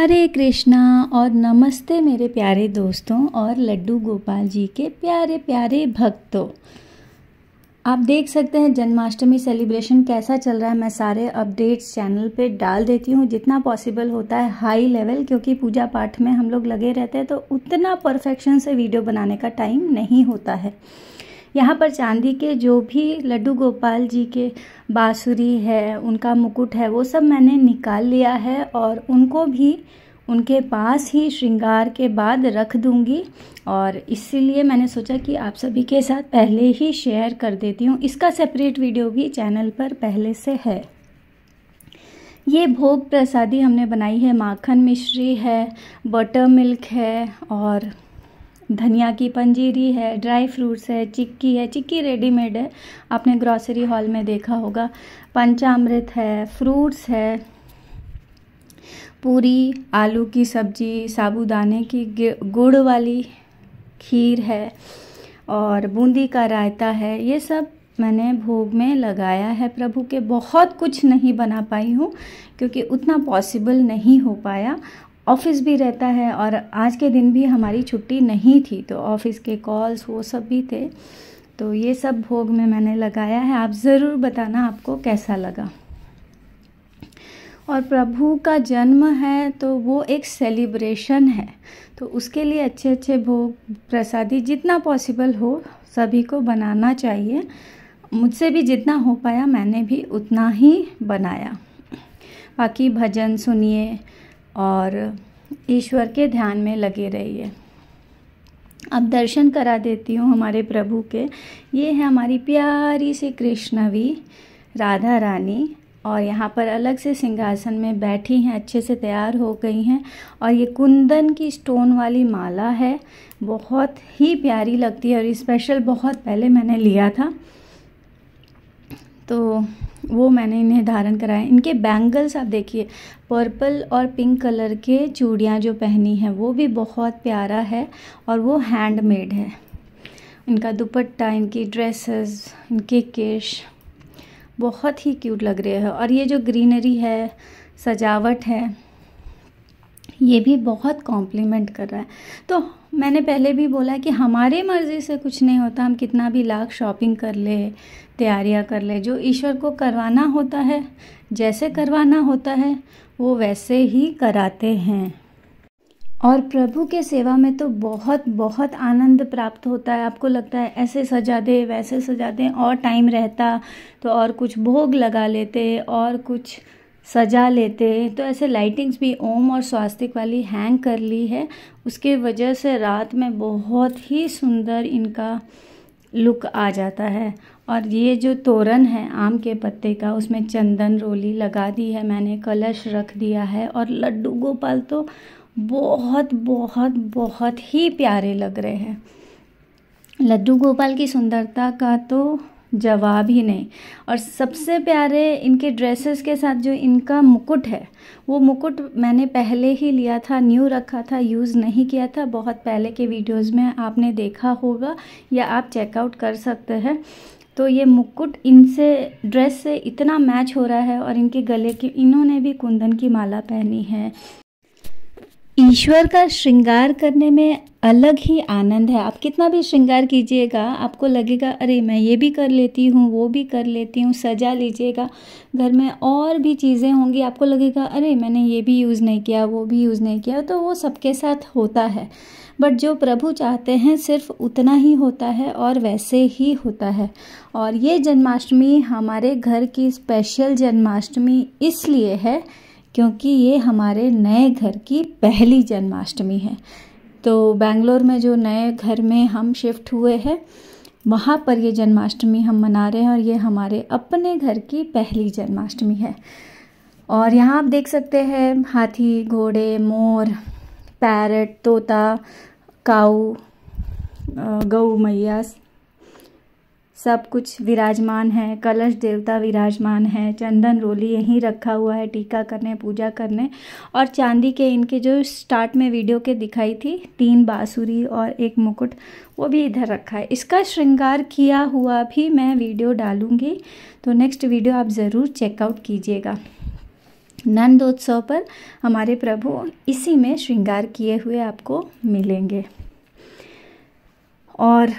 हरे कृष्णा और नमस्ते मेरे प्यारे दोस्तों और लड्डू गोपाल जी के प्यारे प्यारे भक्तों। आप देख सकते हैं जन्माष्टमी सेलिब्रेशन कैसा चल रहा है। मैं सारे अपडेट्स चैनल पे डाल देती हूँ जितना पॉसिबल होता है हाई लेवल, क्योंकि पूजा पाठ में हम लोग लगे रहते हैं तो उतना परफेक्शन से वीडियो बनाने का टाइम नहीं होता है। यहाँ पर चांदी के जो भी लड्डू गोपाल जी के बांसुरी है, उनका मुकुट है, वो सब मैंने निकाल लिया है और उनको भी उनके पास ही श्रृंगार के बाद रख दूंगी। और इसीलिए मैंने सोचा कि आप सभी के साथ पहले ही शेयर कर देती हूँ। इसका सेपरेट वीडियो भी चैनल पर पहले से है। ये भोग प्रसादी हमने बनाई है, माखन मिश्री है, बटर मिल्क है और धनिया की पंजीरी है, ड्राई फ्रूट्स है, चिक्की है। चिक्की रेडीमेड है, आपने ग्रॉसरी हॉल में देखा होगा। पंचामृत है, फ्रूट्स है, पूरी, आलू की सब्जी, साबूदाने की गुड़ वाली खीर है और बूंदी का रायता है। ये सब मैंने भोग में लगाया है प्रभु के। बहुत कुछ नहीं बना पाई हूँ क्योंकि उतना पॉसिबल नहीं हो पाया। ऑफिस भी रहता है और आज के दिन भी हमारी छुट्टी नहीं थी, तो ऑफिस के कॉल्स वो सब भी थे। तो ये सब भोग में मैंने लगाया है। आप ज़रूर बताना आपको कैसा लगा। और प्रभु का जन्म है तो वो एक सेलिब्रेशन है, तो उसके लिए अच्छे अच्छे भोग प्रसादी जितना पॉसिबल हो सभी को बनाना चाहिए। मुझसे भी जितना हो पाया मैंने भी उतना ही बनाया। बाकी भजन सुनिए और ईश्वर के ध्यान में लगे रहिए। अब दर्शन करा देती हूँ हमारे प्रभु के। ये है हमारी प्यारी सी कृष्णवी राधा रानी और यहाँ पर अलग से सिंहासन में बैठी हैं, अच्छे से तैयार हो गई हैं। और ये कुंदन की स्टोन वाली माला है, बहुत ही प्यारी लगती है और स्पेशल बहुत पहले मैंने लिया था तो वो मैंने इन्हें धारण कराया। इनके बैंगल्स आप देखिए, पर्पल और पिंक कलर के चूड़ियाँ जो पहनी हैं वो भी बहुत प्यारा है और वो हैंडमेड है। इनका दुपट्टा, इनकी ड्रेसेस, इनके केश बहुत ही क्यूट लग रहे हैं। और ये जो ग्रीनरी है, सजावट है, ये भी बहुत कॉम्प्लीमेंट कर रहा है। तो मैंने पहले भी बोला कि हमारे मर्ज़ी से कुछ नहीं होता। हम कितना भी लाख शॉपिंग कर ले, तैयारियां कर ले, जो ईश्वर को करवाना होता है, जैसे करवाना होता है वो वैसे ही कराते हैं। और प्रभु के सेवा में तो बहुत बहुत आनंद प्राप्त होता है। आपको लगता है ऐसे सजा दे, वैसे सजा दे, और टाइम रहता तो और कुछ भोग लगा लेते और कुछ सजा लेते। तो ऐसे लाइटिंग्स भी ओम और स्वास्तिक वाली हैंग कर ली है, उसके वजह से रात में बहुत ही सुंदर इनका लुक आ जाता है। और ये जो तोरण है आम के पत्ते का, उसमें चंदन रोली लगा दी है मैंने, कलश रख दिया है। और लड्डू गोपाल तो बहुत बहुत बहुत ही प्यारे लग रहे हैं। लड्डू गोपाल की सुंदरता का तो जवाब ही नहीं। और सबसे प्यारे इनके ड्रेसेस के साथ जो इनका मुकुट है, वो मुकुट मैंने पहले ही लिया था, न्यू रखा था, यूज़ नहीं किया था। बहुत पहले के वीडियोस में आपने देखा होगा या आप चेकआउट कर सकते हैं। तो ये मुकुट इनसे ड्रेस से इतना मैच हो रहा है। और इनके गले की, इन्होंने भी कुंदन की माला पहनी है। ईश्वर का श्रृंगार करने में अलग ही आनंद है। आप कितना भी श्रृंगार कीजिएगा आपको लगेगा अरे मैं ये भी कर लेती हूँ, वो भी कर लेती हूँ। सजा लीजिएगा, घर में और भी चीज़ें होंगी, आपको लगेगा अरे मैंने ये भी यूज़ नहीं किया, वो भी यूज़ नहीं किया। तो वो सबके साथ होता है, बट जो प्रभु चाहते हैं सिर्फ उतना ही होता है और वैसे ही होता है। और ये जन्माष्टमी हमारे घर की स्पेशल जन्माष्टमी इसलिए है क्योंकि ये हमारे नए घर की पहली जन्माष्टमी है। तो बेंगलोर में जो नए घर में हम शिफ्ट हुए हैं वहाँ पर ये जन्माष्टमी हम मना रहे हैं और ये हमारे अपने घर की पहली जन्माष्टमी है। और यहाँ आप देख सकते हैं हाथी, घोड़े, मोर, पैरट, तोता, काऊ, गऊ मैया, सब कुछ विराजमान है। कलश देवता विराजमान है, चंदन रोली यहीं रखा हुआ है टीका करने, पूजा करने। और चांदी के इनके जो स्टार्ट में वीडियो के दिखाई थी 3 बांसुरी और 1 मुकुट, वो भी इधर रखा है। इसका श्रृंगार किया हुआ भी मैं वीडियो डालूंगी, तो नेक्स्ट वीडियो आप ज़रूर चेकआउट कीजिएगा। नंदोत्सव पर हमारे प्रभु इसी में श्रृंगार किए हुए आपको मिलेंगे। और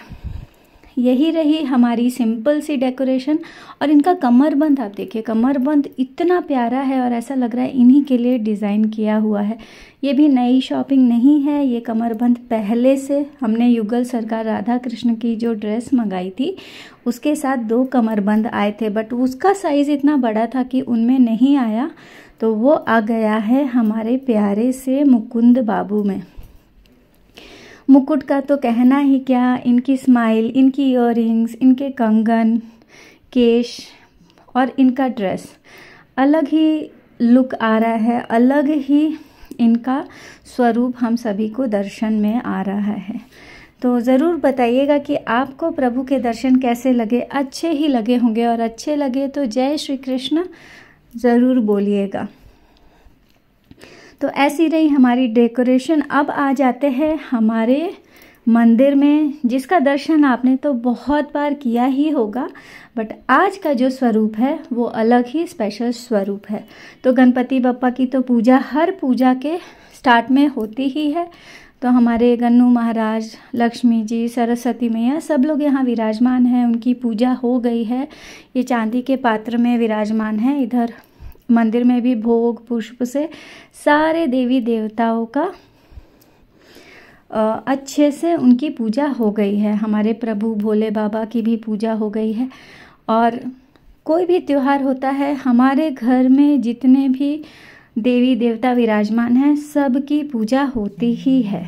यही रही हमारी सिंपल सी डेकोरेशन। और इनका कमरबंद आप देखिए, कमरबंद इतना प्यारा है और ऐसा लग रहा है इन्हीं के लिए डिज़ाइन किया हुआ है। ये भी नई शॉपिंग नहीं है, ये कमरबंद पहले से हमने युगल सरकार राधा कृष्ण की जो ड्रेस मंगाई थी उसके साथ 2 कमरबंद आए थे, बट उसका साइज़ इतना बड़ा था कि उनमें नहीं आया, तो वो आ गया है हमारे प्यारे से मुकुंद बाबू में। मुकुट का तो कहना ही क्या, इनकी स्माइल, इनकी ईयररिंग्स, इनके कंगन, केश और इनका ड्रेस, अलग ही लुक आ रहा है, अलग ही इनका स्वरूप हम सभी को दर्शन में आ रहा है। तो ज़रूर बताइएगा कि आपको प्रभु के दर्शन कैसे लगे। अच्छे ही लगे होंगे, और अच्छे लगे तो जय श्री कृष्ण ज़रूर बोलिएगा। तो ऐसी रही हमारी डेकोरेशन। अब आ जाते हैं हमारे मंदिर में, जिसका दर्शन आपने तो बहुत बार किया ही होगा, बट आज का जो स्वरूप है वो अलग ही स्पेशल स्वरूप है। तो गणपति बप्पा की तो पूजा हर पूजा के स्टार्ट में होती ही है। तो हमारे गन्नू महाराज, लक्ष्मी जी, सरस्वती मैया सब लोग यहाँ विराजमान हैं, उनकी पूजा हो गई है। ये चांदी के पात्र में विराजमान है। इधर मंदिर में भी भोग पुष्प से सारे देवी देवताओं का अच्छे से उनकी पूजा हो गई है। हमारे प्रभु भोले बाबा की भी पूजा हो गई है। और कोई भी त्योहार होता है, हमारे घर में जितने भी देवी देवता विराजमान हैं सबकी पूजा होती ही है।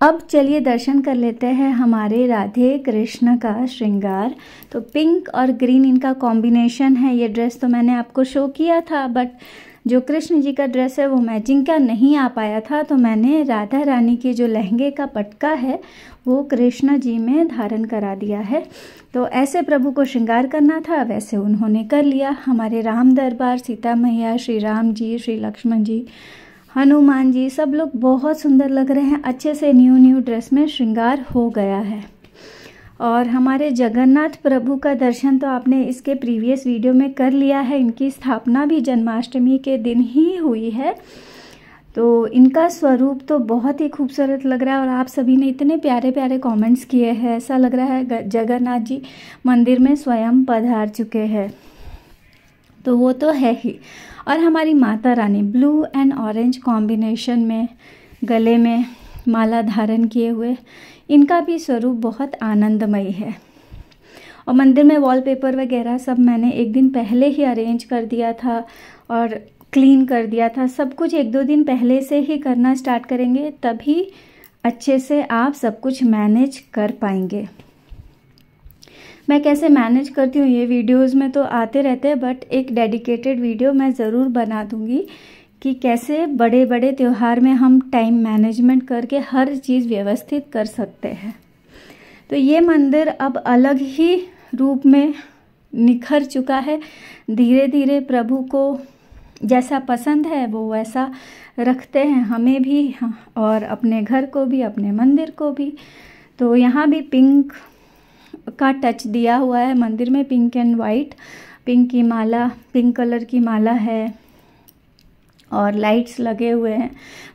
अब चलिए दर्शन कर लेते हैं हमारे राधे कृष्ण का श्रृंगार। तो पिंक और ग्रीन इनका कॉम्बिनेशन है। ये ड्रेस तो मैंने आपको शो किया था, बट जो कृष्ण जी का ड्रेस है वो मैचिंग का नहीं आ पाया था, तो मैंने राधा रानी के जो लहंगे का पटका है वो कृष्ण जी में धारण करा दिया है। तो ऐसे प्रभु को श्रृंगार करना था, वैसे उन्होंने कर लिया। हमारे राम दरबार, सीता मैया, श्री राम जी, श्री लक्ष्मण जी, हनुमान जी, सब लोग बहुत सुंदर लग रहे हैं। अच्छे से न्यू ड्रेस में श्रृंगार हो गया है। और हमारे जगन्नाथ प्रभु का दर्शन तो आपने इसके प्रीवियस वीडियो में कर लिया है। इनकी स्थापना भी जन्माष्टमी के दिन ही हुई है। तो इनका स्वरूप तो बहुत ही खूबसूरत लग रहा है। और आप सभी ने इतने प्यारे प्यारे कमेंट्स किए हैं, ऐसा लग रहा है जगन्नाथ जी मंदिर में स्वयं पधार चुके हैं। तो वो तो है ही। और हमारी Mata Rani blue and orange combination में गले में माला धारण किए हुए, इनका भी स्वरूप बहुत आनंदमयी है। और मंदिर में वॉलपेपर वगैरह सब मैंने एक दिन पहले ही अरेंज कर दिया था और क्लीन कर दिया था। सब कुछ 1-2 दिन पहले से ही करना स्टार्ट करेंगे, तभी अच्छे से आप सब कुछ मैनेज कर पाएंगे। मैं कैसे मैनेज करती हूँ ये वीडियोस में तो आते रहते हैं, बट एक डेडिकेटेड वीडियो मैं ज़रूर बना दूँगी कि कैसे बड़े बड़े त्योहार में हम टाइम मैनेजमेंट करके हर चीज़ व्यवस्थित कर सकते हैं। तो ये मंदिर अब अलग ही रूप में निखर चुका है। धीरे धीरे प्रभु को जैसा पसंद है वो वैसा रखते हैं, हमें भी और अपने घर को भी, अपने मंदिर को भी। तो यहाँ भी पिंक का टच दिया हुआ है मंदिर में, पिंक एंड वाइट। पिंक की माला, पिंक कलर की माला है और लाइट्स लगे हुए हैं।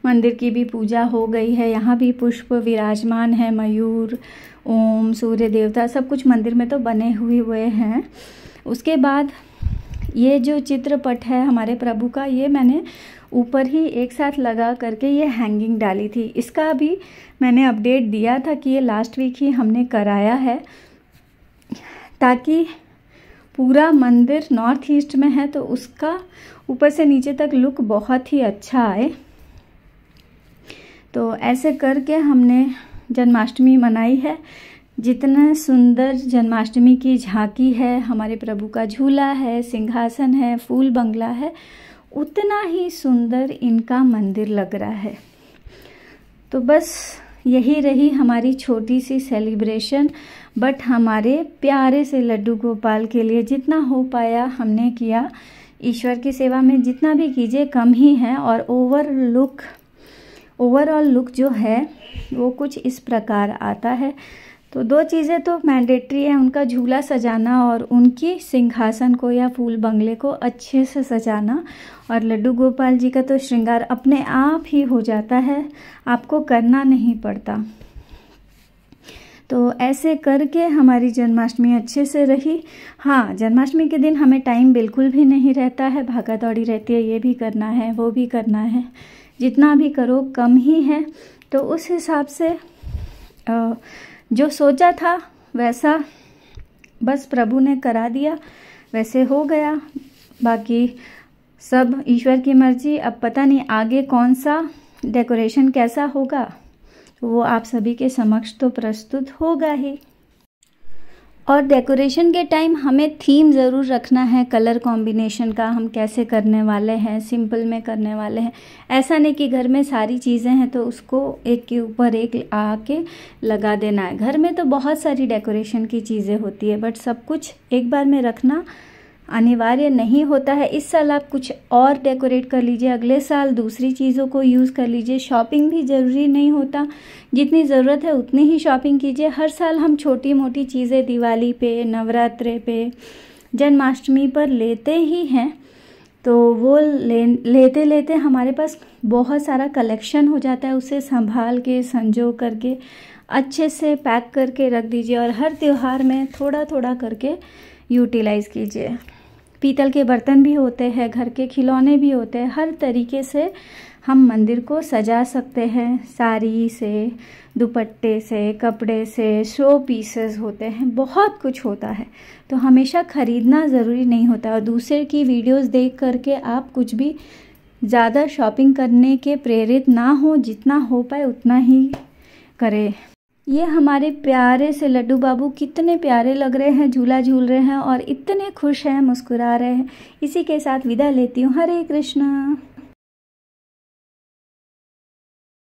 मंदिर की भी पूजा हो गई है। यहाँ भी पुष्प विराजमान है, मयूर, ओम, सूर्य देवता, सब कुछ मंदिर में तो बने हुए हैं। उसके बाद ये जो चित्रपट है हमारे प्रभु का, ये मैंने ऊपर ही एक साथ लगा करके ये हैंगिंग डाली थी। इसका भी मैंने अपडेट दिया था कि ये लास्ट वीक ही हमने कराया है, ताकि पूरा मंदिर नॉर्थ ईस्ट में है तो उसका ऊपर से नीचे तक लुक बहुत ही अच्छा आए। तो ऐसे करके हमने जन्माष्टमी मनाई है। जितना सुंदर जन्माष्टमी की झांकी है, हमारे प्रभु का झूला है, सिंहासन है, फूल बंगला है, उतना ही सुंदर इनका मंदिर लग रहा है। तो बस यही रही हमारी छोटी सी सेलिब्रेशन, बट हमारे प्यारे से लड्डू गोपाल के लिए जितना हो पाया हमने किया। ईश्वर की सेवा में जितना भी कीजिए कम ही है। और ओवरऑल लुक जो है वो कुछ इस प्रकार आता है। तो 2 चीज़ें तो मैंडेटरी है, उनका झूला सजाना और उनकी सिंहासन को या फूल बंगले को अच्छे से सजाना। और लड्डू गोपाल जी का तो श्रृंगार अपने आप ही हो जाता है, आपको करना नहीं पड़ता। तो ऐसे करके हमारी जन्माष्टमी अच्छे से रही। हाँ, जन्माष्टमी के दिन हमें टाइम बिल्कुल भी नहीं रहता है, भागा दौड़ी रहती है, ये भी करना है वो भी करना है, जितना भी करो कम ही है। तो उस हिसाब से जो सोचा था वैसा बस प्रभु ने करा दिया, वैसे हो गया। बाकी सब ईश्वर की मर्जी। अब पता नहीं आगे कौन सा डेकोरेशन कैसा होगा, वो आप सभी के समक्ष तो प्रस्तुत होगा ही। और डेकोरेशन के टाइम हमें थीम ज़रूर रखना है, कलर कॉम्बिनेशन का हम कैसे करने वाले हैं, सिंपल में करने वाले हैं। ऐसा नहीं कि घर में सारी चीज़ें हैं तो उसको एक के ऊपर एक आके लगा देना है। घर में तो बहुत सारी डेकोरेशन की चीज़ें होती है, बट सब कुछ एक बार में रखना अनिवार्य नहीं होता है। इस साल आप कुछ और डेकोरेट कर लीजिए, अगले साल दूसरी चीज़ों को यूज़ कर लीजिए। शॉपिंग भी ज़रूरी नहीं होता, जितनी ज़रूरत है उतनी ही शॉपिंग कीजिए। हर साल हम छोटी मोटी चीज़ें दिवाली पे, नवरात्रे पे, जन्माष्टमी पर लेते ही हैं, तो वो लेते लेते हमारे पास बहुत सारा कलेक्शन हो जाता है। उसे संभाल के संजो करके अच्छे से पैक करके रख दीजिए और हर त्यौहार में थोड़ा थोड़ा करके यूटिलाइज़ कीजिए। पीतल के बर्तन भी होते हैं, घर के खिलौने भी होते हैं, हर तरीके से हम मंदिर को सजा सकते हैं। साड़ी से, दुपट्टे से, कपड़े से, शो पीसेस होते हैं, बहुत कुछ होता है। तो हमेशा ख़रीदना ज़रूरी नहीं होता और दूसरे की वीडियोस देख करके आप कुछ भी ज़्यादा शॉपिंग करने के प्रेरित ना हो, जितना हो पाए उतना ही करें। ये हमारे प्यारे से लड्डू बाबू कितने प्यारे लग रहे हैं, झूला झूल रहे हैं और इतने खुश हैं, मुस्कुरा रहे हैं। इसी के साथ विदा लेती हूँ। हरे कृष्णा।